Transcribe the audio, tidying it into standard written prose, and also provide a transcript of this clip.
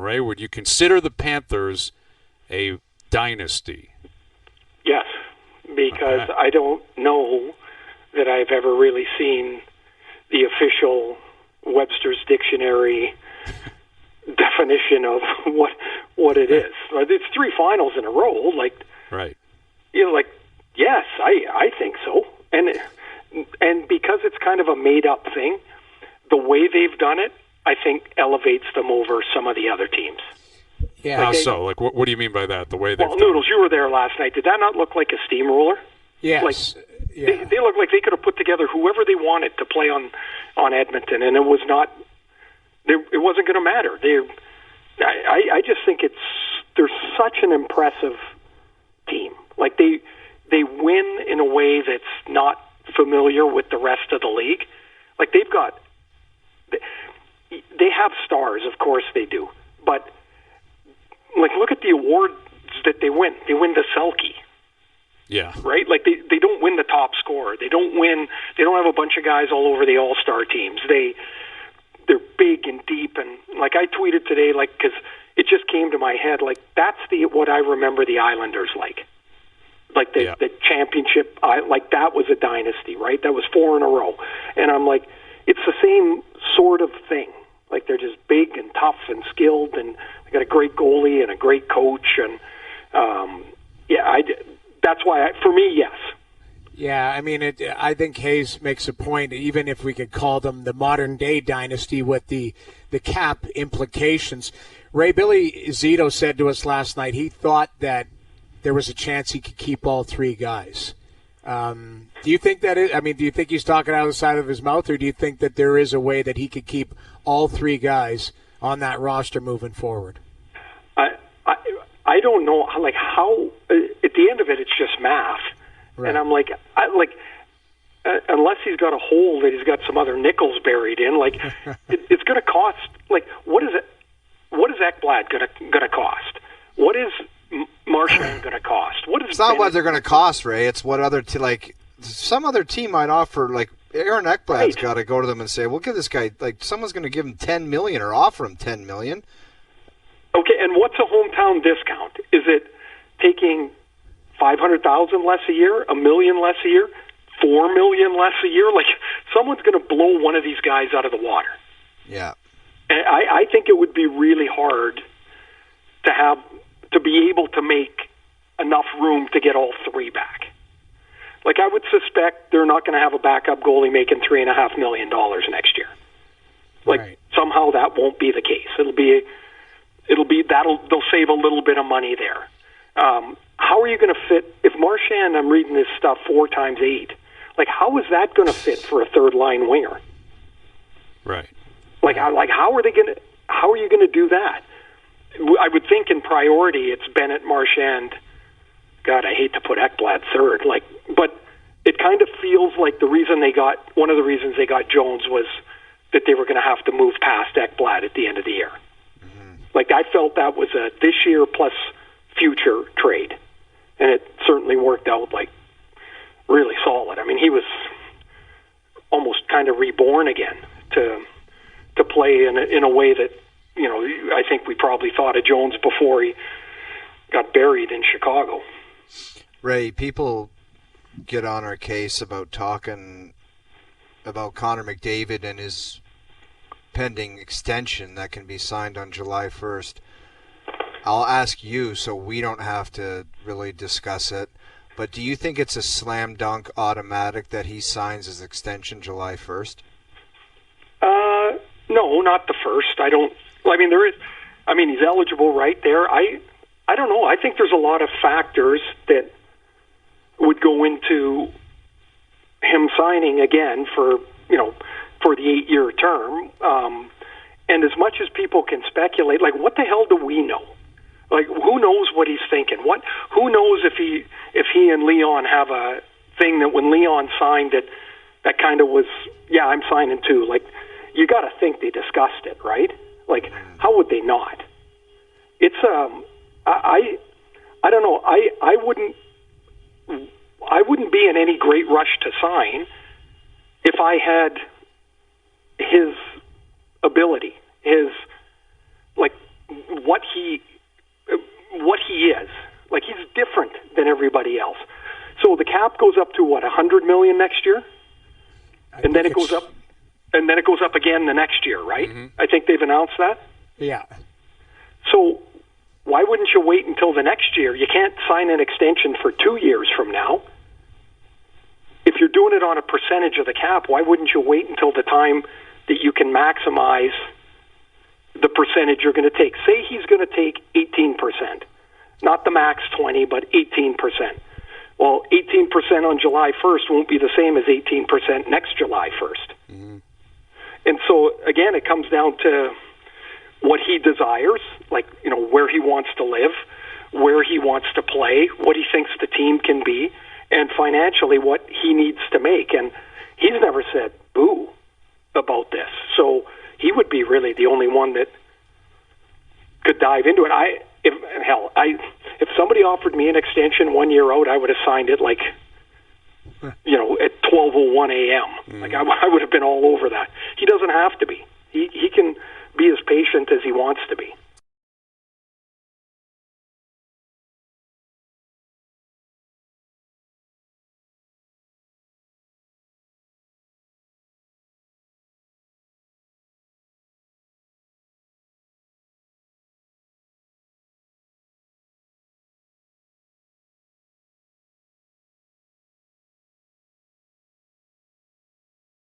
Ray. Would you consider the Panthers a dynasty? Yes, because I don't know that I've ever really seen the official Webster's Dictionary definition of what it is. It's 3 finals in a row. Right. Yes, I think so. And because it's kind of a made-up thing, the way they've done it, I think elevates them over some of the other teams. Yeah. How so? What do you mean by that? The way they've done Noodles, you were there last night. Did that not look like a steamroller? Yes. They look like they could have put together whoever they wanted to play on Edmonton, and it was not. It wasn't going to matter. I just think they're such an impressive team. They win in a way that's not familiar with the rest of the league. They have stars, of course they do, but look at the awards that they win. They win the Selke. Yeah. Right? They don't win the top scorer. They don't have a bunch of guys all over the all-star teams. They're big and deep, and I tweeted today, because it just came to my head, that's what I remember the Islanders like. The championship, that was a dynasty, right? That was 4 in a row. And I'm like, it's the same sort of thing. They're just big and tough and skilled, and they got a great goalie and a great coach, and that's why, for me, yes. Yeah, I mean, I think Hayes makes a point, even if we could call them the modern-day dynasty with the cap implications. Ray, Billy Zito said to us last night he thought that there was a chance he could keep all 3 guys. Do you think do you think he's talking out of the side of his mouth, or do you think that there is a way that he could keep all 3 guys on that roster moving forward? I don't know, how, at the end of it, it's just math. Right. And I'm unless he's got a hole that he's got some other nickels buried in, it's going to cost, what is Ekblad going to cost? What is Marchand going to cost? It's not what they're going to cost, Ray. It's what some other team might offer. Aaron Ekblad's got to go to them and say, "We'll give this guy someone's going to give him $10 million or offer him $10 million." Okay, and what's a hometown discount? Is it taking $500,000 less a year, $1 million less a year, $4 million less a year? Someone's going to blow one of these guys out of the water. Yeah, and I think it would be really hard to be able to make enough room to get all 3 back. I would suspect they're not going to have a backup goalie making $3.5 million next year. Right. Somehow that won't be the case. They'll save a little bit of money there. How are you going to fit if Marchand? I'm reading this stuff 4 times 8. How is that going to fit for a third line winger? Right. How are you going to do that? I would think in priority it's Bennett, Marchand. God, I hate to put Ekblad third. But it kind of feels like one of the reasons they got Jones was that they were going to have to move past Ekblad at the end of the year. Mm-hmm. I felt that was a this year plus future trade, and it certainly worked out really solid. I mean, he was almost kind of reborn again to play in a way that I think we probably thought of Jones before he got buried in Chicago. Ray, people get on our case about talking about Connor McDavid and his pending extension that can be signed on July 1st. I'll ask you so we don't have to really discuss it, but do you think it's a slam dunk automatic that he signs his extension July 1st? No, not the 1st. He's eligible right there. I don't know. I think there's a lot of factors that would go into him signing again for the 8-year term. And as much as people can speculate, what the hell do we know? Who knows what he's thinking? Who knows if he and Leon have a thing that when Leon signed it, that kind of was, yeah, I'm signing too. You got to think they discussed it, right? How would they not? It's I don't know. I wouldn't be in any great rush to sign if I had his ability, his he is. Like, he's different than everybody else. So the cap goes up to what, $100 million next year, and then it goes up, and then it goes up again the next year, right? Mm-hmm. I think they've announced that. Yeah. So why wouldn't you wait until the next year? You can't sign an extension for 2 years from now. If you're doing it on a percentage of the cap, why wouldn't you wait until the time that you can maximize the percentage you're going to take? Say he's going to take 18%, not the max 20, but 18%. Well, 18% on July 1st won't be the same as 18% next July 1st. Mm-hmm. And so, again, it comes down to what he desires, like, you know, where he wants to live, where he wants to play, what he thinks the team can be, and financially what he needs to make. And he's never said boo about this. So he would be really the only one that could dive into it. If somebody offered me an extension 1 year out, I would have signed it like, you know, at 12:01 a.m. Mm. Like I would have been all over that. He doesn't have to be. He can be as patient as he wants to be.